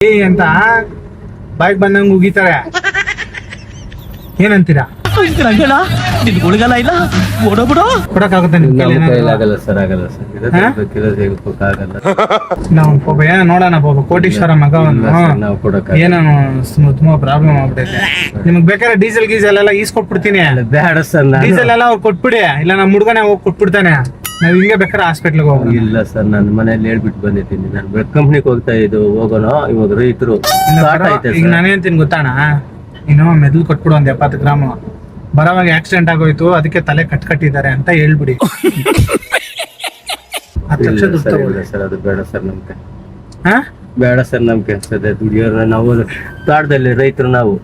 ಅಂತ ಬಾಯ್ಗೆ ಬಂದಂಗ ಉಗಿತಾರೆ. ಏನಂತೀರಾ? ಉಳಿಗಲ್ಲ ಇಲ್ಲ ಓಡೋಬಿಡು. ಕೊಡಕ್ಕಾಗುತ್ತೆ ನಿಮ್ ಕೈಲಿ ಏನಾದ್ರು? ಆಗಲ್ಲ ಸರ್, ಆಗಲ್ಲ ಸರ್. ನಾವು ಪಾಪ ಏನೋ ನೋಡೋಣ ಪಾಪ ಕೋಟೀಶ್ವರ ಮಗವನ್ನು ನಾವು ಕೊಡಕ್ ಏನೋ ತುಂಬಾ ಪ್ರಾಬ್ಲಮ್ ಆಗ್ಬಿಟ್ಟೈತೆ. ನಿಮ್ಗೆ ಬೇಕಾದ್ರೆ ಡೀಸೆಲ್ ಗೀಸೆಲ್ ಎಲ್ಲ ಈಸ್ಕೊಟ್ಬಿಡ್ತೀನಿ. ಬೇಡ ಸರ್. ಡೀಸೆಲ್ ಎಲ್ಲ ಅವ್ರು ಕೊಟ್ಬಿಡಿ, ಇಲ್ಲ ನಮ್ಮ ಹುಡುಗನೇ ಹೋಗಿ ಕೊಟ್ಬಿಡ್ತಾನೆ. ನಾವ್ ಹಿಂಗೆ ಬೇಕಾದ್ರೆ ಹಾಸ್ಪಿಟ್ಲ್ಗೆ ಹೋಗೋಣ. ಇಲ್ಲ ಸರ್, ನಾನು ಮನೇಲಿ ಹೇಳ್ಬಿಟ್ಟು ಬಂದಿದ್ದೀನಿ. ನಾನು ಬೆಳ್ ಕಂಪ್ನಿಗೆ ಹೋಗ್ತಾ ಹೋಗೋಣ. ಇವಾಗ ರೈತರು ಈಗ ನಾನೇಂತೀನಿ ಗೊತ್ತಾಣ, ನೀನು ಮೆದ್ಲು ಕೊಟ್ಬಿಡು ಒಂದ್ 70 ಗ್ರಾಮ್. ಬರೋವಾಗ ಆಕ್ಸಿಡೆಂಟ್ ಆಗೋಯ್ತು, ಅದಕ್ಕೆ ತಲೆ ಕಟ್ಟಿದ್ದಾರೆ ಅಂತ ಹೇಳ್ಬಿಡಿ. 10 ಲಕ್ಷ ದುಡ್ಡು ತಗೊಳ್ಳಿ. ಸರ್ ಅದು ಬೇಡ ಸರ್ ನಮ್ಗೆ. ಹಾ ಬೇಡ ಸರ್ ನಮ್ ಕೆಲ್ಸದ ದುಡಿಯೋರು ನಾವು, ತೋಟದಲ್ಲಿ ರೈತರು ನಾವು.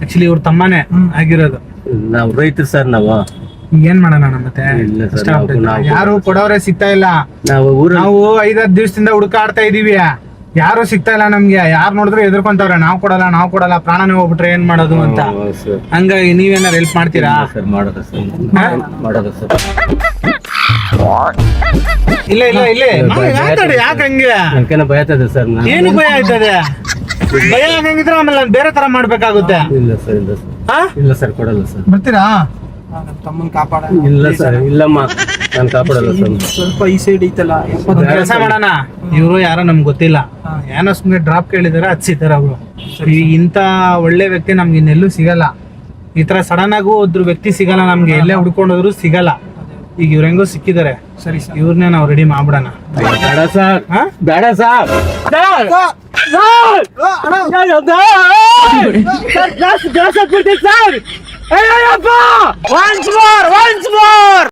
ಆಕ್ಚುಲಿ ಇವ್ರ ತಮ್ಮನೇ ಆಗಿರೋದು. ನಾವು ರೈತರು ಸರ್ ನಾವು. ಏನ್ ಮಾಡೋಣ ಮತ್ತೆ? ಇಲ್ಲ ಸರ್, ಕಷ್ಟ ಆಗ್ಬಿಟ್ಟೈತೆ. ಯಾರು ಕೊಡೋರೆ ಸಿಗ್ತಾ ಇಲ್ಲ. ನಾವು ನಾವು 5-10 ದಿವಸದಿಂದ ಹುಡುಕಾಡ್ತಾ ಇದೀವಿ, ಯಾರು ಸಿಗ್ತಾ ಇಲ್ಲ ನಮ್ಗೆ. ಯಾರು ನೋಡಿದ್ರೆ ಎದುರ್ಕೊಂತವ್ರೆ, ನಾವ್ ಕೊಡಲ್ಲ, ಪ್ರಾಣನೇ ಹೋಗ್ಬಿಟ್ರೆ ಏನ್ ಮಾಡೋದು ಅಂತ. ಹಂಗಾಗಿ ನೀವೇನಾರು ಹೆಲ್ಪ್ ಮಾಡ್ತೀರಾ? ಸರ್ ಮಾಡೋದು ಸರ್, ಮಾಡೋದು ಸರ್. ಇಲ್ಲ ಯಾಕೆ ಹಂಗೆ? ನನ್ಕೇನೋ ಭಯ ಆಗ್ತದೆ ಸರ್. ಏನು ಭಯ ಆಯ್ತದೆ? ಭಯ ಆಗಂಗಿದ್ರೆ ಆಮೇಲೆ ನಾನ್ ಬೇರೆ ತರ ಮಾಡ್ಬೇಕಾಗುತ್ತೆ. ಇಲ್ಲ ಸರ್, ಇಲ್ಲ ಸರ್, ಇಲ್ಲ ಸರ್, ಕೊಡಲ್ಲ ಸರ್. ಬರ್ತೀರಾ? ತಮ್ಮನ್ ಕಾಪಾಡ. ಇಲ್ಲ ಸರ್, ಇಲ್ಲಮ್ಮ, ನಾನು ಕಾಪಾಡಲ್ಲ ಸರ್. ಸ್ವಲ್ಪ ಈ ಸೈಡ್ ಐತಲ್ಲ. ಕೆಲಸ ಮಾಡೋಣ. ಇವರು ಯಾರೋ ನಮ್ಗೆ ಗೊತ್ತಿಲ್ಲ, ಏನೋ ಸುಮ್ಮನೆ ಡ್ರಾಪ್ ಕೇಳಿದಾರೆ ಹಚ್ಚಿದ್ದಾರೆ ಅವರು. ಇಂತ ಒಳ್ಳೆ ವ್ಯಕ್ತಿ ನಮ್ಗೆ ಇನ್ನೆಲ್ಲೂ ಸಿಗಲ್ಲ. ಈ ತರ ಸಡನ್ ಆಗೂ ಒಬ್ರು ವ್ಯಕ್ತಿ ಸಿಗಲ್ಲ ನಮ್ಗೆ, ಎಲ್ಲೇ ಹುಡ್ಕೊಂಡೋದ್ರು ಸಿಗಲ್ಲ. ಈಗ ಇವ್ರ ಹೆಂಗೋ ಸಿಕ್ಕಿದ್ದಾರೆ, ಸರಿ ಇವ್ರನ್ನೇ ನಾವು ರೆಡಿ ಮಾಡ್ಬಿಡೋಣ. ಬೇಡ ಸರ್, ಬೇಡ ಸರ್. once more